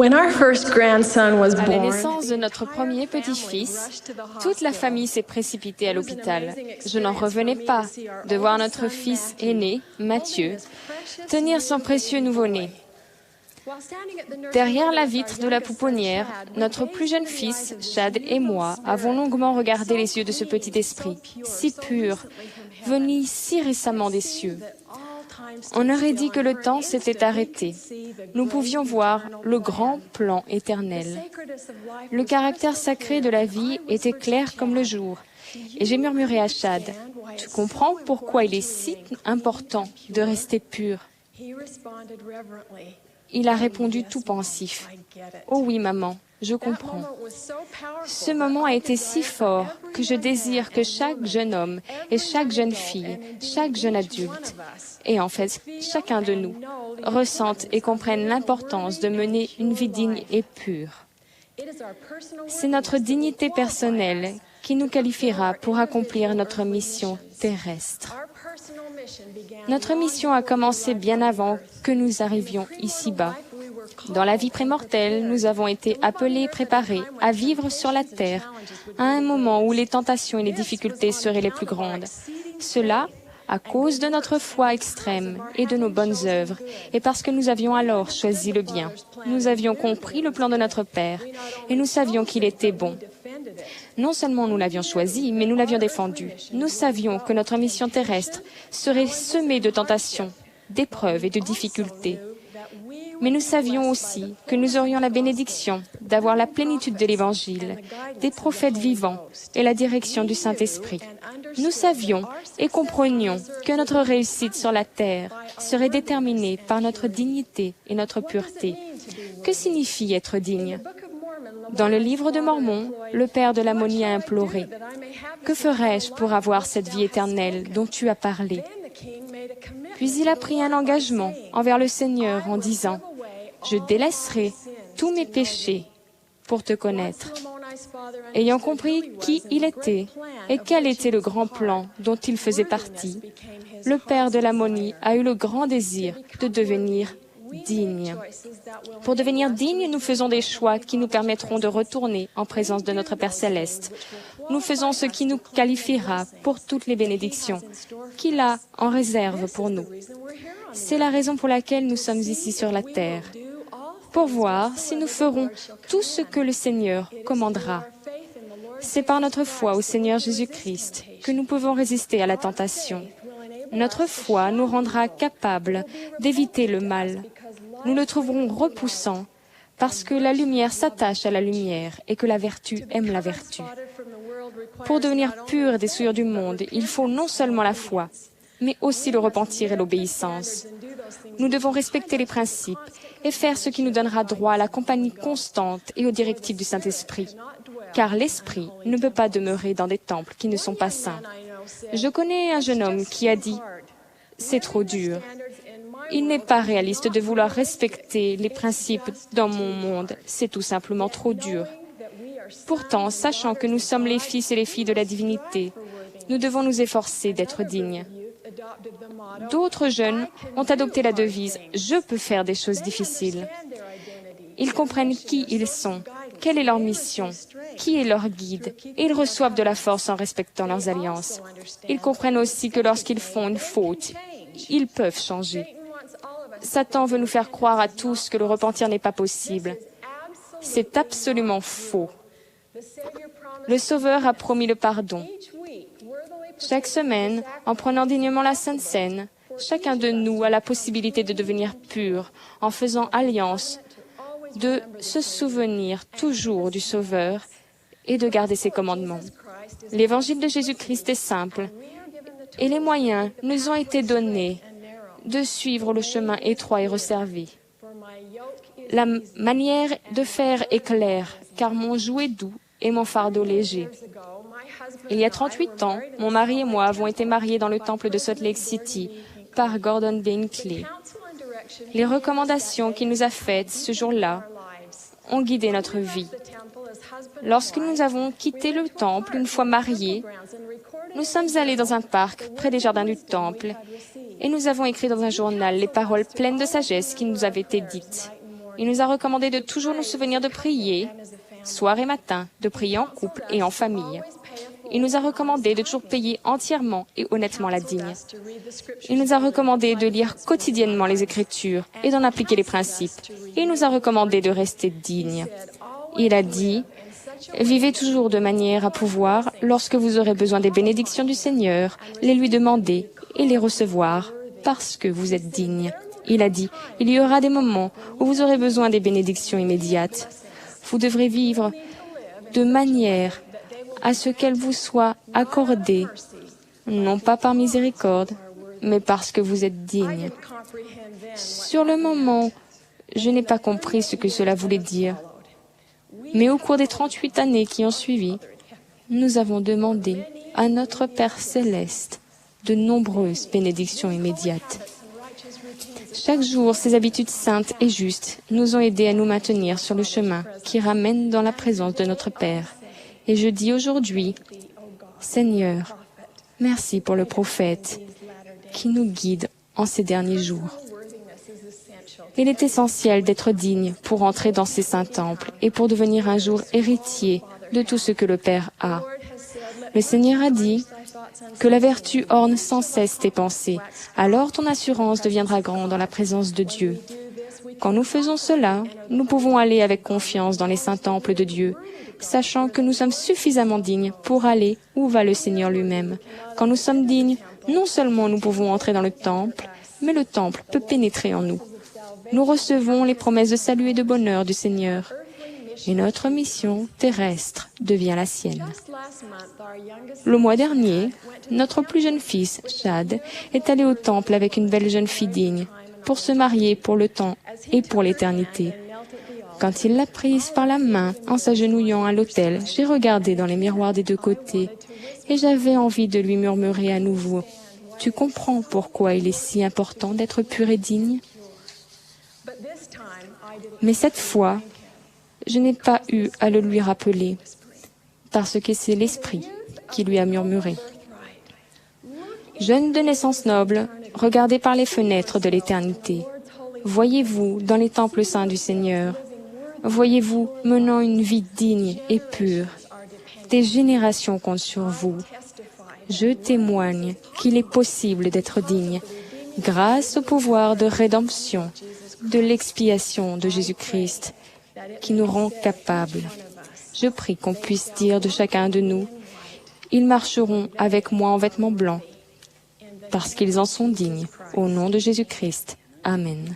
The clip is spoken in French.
When our first grandson was À la born, naissance de notre premier petit-fils, toute la famille s'est précipitée à l'hôpital. Je n'en revenais pas de voir notre fils aîné, Mathieu, tenir son précieux nouveau-né. Derrière la vitre de la pouponnière, notre plus jeune fils, Chad, et moi avons longuement regardé les yeux de ce petit esprit, si pur, venu si récemment des cieux. On aurait dit que le temps s'était arrêté. Nous pouvions voir le grand plan éternel. Le caractère sacré de la vie était clair comme le jour. Et j'ai murmuré à Chad, « Tu comprends pourquoi il est si important de rester pur ?» Il a répondu tout pensif, « Oh oui, maman, je comprends. » Ce moment a été si fort que je désire que chaque jeune homme et chaque jeune fille, chaque jeune adulte, et en fait chacun de nous, ressente et comprenne l'importance de mener une vie digne et pure. C'est notre dignité personnelle qui nous qualifiera pour accomplir notre mission terrestre. Notre mission a commencé bien avant que nous arrivions ici-bas. Dans la vie prémortelle, nous avons été appelés et préparés à vivre sur la terre à un moment où les tentations et les difficultés seraient les plus grandes. Cela à cause de notre foi extrême et de nos bonnes œuvres, et parce que nous avions alors choisi le bien. Nous avions compris le plan de notre Père, et nous savions qu'il était bon. Non seulement nous l'avions choisi, mais nous l'avions défendu. Nous savions que notre mission terrestre serait semée de tentations, d'épreuves et de difficultés. Mais nous savions aussi que nous aurions la bénédiction d'avoir la plénitude de l'Évangile, des prophètes vivants et la direction du Saint-Esprit. Nous savions et comprenions que notre réussite sur la terre serait déterminée par notre dignité et notre pureté. Que signifie être digne? Dans le livre de Mormon, le père de l'Ammonie a imploré « Que ferais-je pour avoir cette vie éternelle dont tu as parlé ?» Puis il a pris un engagement envers le Seigneur en disant « Je délaisserai tous mes péchés pour te connaître. » Ayant compris qui il était et quel était le grand plan dont il faisait partie, le père de l'Ammonie a eu le grand désir de devenir digne. Pour devenir digne, nous faisons des choix qui nous permettront de retourner en présence de notre Père céleste. Nous faisons ce qui nous qualifiera pour toutes les bénédictions qu'il a en réserve pour nous. C'est la raison pour laquelle nous sommes ici sur la terre, pour voir si nous ferons tout ce que le Seigneur commandera. C'est par notre foi au Seigneur Jésus-Christ que nous pouvons résister à la tentation. Notre foi nous rendra capables d'éviter le mal. Nous le trouverons repoussant parce que la lumière s'attache à la lumière et que la vertu aime la vertu. Pour devenir pur des souillures du monde, il faut non seulement la foi, mais aussi le repentir et l'obéissance. Nous devons respecter les principes et faire ce qui nous donnera droit à la compagnie constante et aux directives du Saint-Esprit, car l'Esprit ne peut pas demeurer dans des temples qui ne sont pas saints. Je connais un jeune homme qui a dit « C'est trop dur. Il n'est pas réaliste de vouloir respecter les principes dans mon monde. C'est tout simplement trop dur. » Pourtant, sachant que nous sommes les fils et les filles de la divinité, nous devons nous efforcer d'être dignes. D'autres jeunes ont adopté la devise « Je peux faire des choses difficiles ». Ils comprennent qui ils sont, quelle est leur mission, qui est leur guide, et ils reçoivent de la force en respectant leurs alliances. Ils comprennent aussi que lorsqu'ils font une faute, ils peuvent changer. Satan veut nous faire croire à tous que le repentir n'est pas possible. C'est absolument faux. Le Sauveur a promis le pardon. Chaque semaine, en prenant dignement la Sainte Seine, chacun de nous a la possibilité de devenir pur en faisant alliance, de se souvenir toujours du Sauveur et de garder ses commandements. L'évangile de Jésus-Christ est simple et les moyens nous ont été donnés de suivre le chemin étroit et resserré. La manière de faire est claire, car mon joug est doux et mon fardeau léger. Il y a 38 ans, mon mari et moi avons été mariés dans le temple de Salt Lake City par Gordon Binkley. Les recommandations qu'il nous a faites ce jour-là ont guidé notre vie. Lorsque nous avons quitté le temple une fois mariés, nous sommes allés dans un parc près des jardins du temple et nous avons écrit dans un journal les paroles pleines de sagesse qui nous avaient été dites. Il nous a recommandé de toujours nous souvenir de prier, soir et matin, de prier en couple et en famille. Il nous a recommandé de toujours payer entièrement et honnêtement la dîme. Il nous a recommandé de lire quotidiennement les Écritures et d'en appliquer les principes. Il nous a recommandé de rester dignes. Il a dit, « Vivez toujours de manière à pouvoir, lorsque vous aurez besoin des bénédictions du Seigneur, les lui demander et les recevoir, parce que vous êtes dignes. » Il a dit, « Il y aura des moments où vous aurez besoin des bénédictions immédiates. Vous devrez vivre de manière à ce qu'elles vous soient accordées, non pas par miséricorde, mais parce que vous êtes dignes. » Sur le moment, je n'ai pas compris ce que cela voulait dire. Mais au cours des 38 années qui ont suivi, nous avons demandé à notre Père céleste de nombreuses bénédictions immédiates. Chaque jour, ces habitudes saintes et justes nous ont aidés à nous maintenir sur le chemin qui ramène dans la présence de notre Père. Et je dis aujourd'hui, Seigneur, merci pour le prophète qui nous guide en ces derniers jours. Il est essentiel d'être digne pour entrer dans ces saints temples et pour devenir un jour héritier de tout ce que le Père a. Le Seigneur a dit que la vertu orne sans cesse tes pensées. Alors ton assurance deviendra grande dans la présence de Dieu. Quand nous faisons cela, nous pouvons aller avec confiance dans les saints temples de Dieu, sachant que nous sommes suffisamment dignes pour aller où va le Seigneur lui-même. Quand nous sommes dignes, non seulement nous pouvons entrer dans le temple, mais le temple peut pénétrer en nous. Nous recevons les promesses de salut et de bonheur du Seigneur. Et notre mission terrestre devient la sienne. Le mois dernier, notre plus jeune fils, Chad, est allé au temple avec une belle jeune fille digne, pour se marier pour le temps et pour l'éternité. Quand il l'a prise par la main en s'agenouillant à l'autel, j'ai regardé dans les miroirs des deux côtés et j'avais envie de lui murmurer à nouveau, « Tu comprends pourquoi il est si important d'être pur et digne ?» Mais cette fois, je n'ai pas eu à le lui rappeler, parce que c'est l'Esprit qui lui a murmuré. Jeunes de naissance noble, regardez par les fenêtres de l'éternité. Voyez-vous dans les temples saints du Seigneur. Voyez-vous menant une vie digne et pure. Des générations comptent sur vous. Je témoigne qu'il est possible d'être digne grâce au pouvoir de rédemption, de l'expiation de Jésus-Christ, qui nous rend capables. Je prie qu'on puisse dire de chacun de nous, « Ils marcheront avec moi en vêtements blancs, parce qu'ils en sont dignes, au nom de Jésus-Christ. Amen. »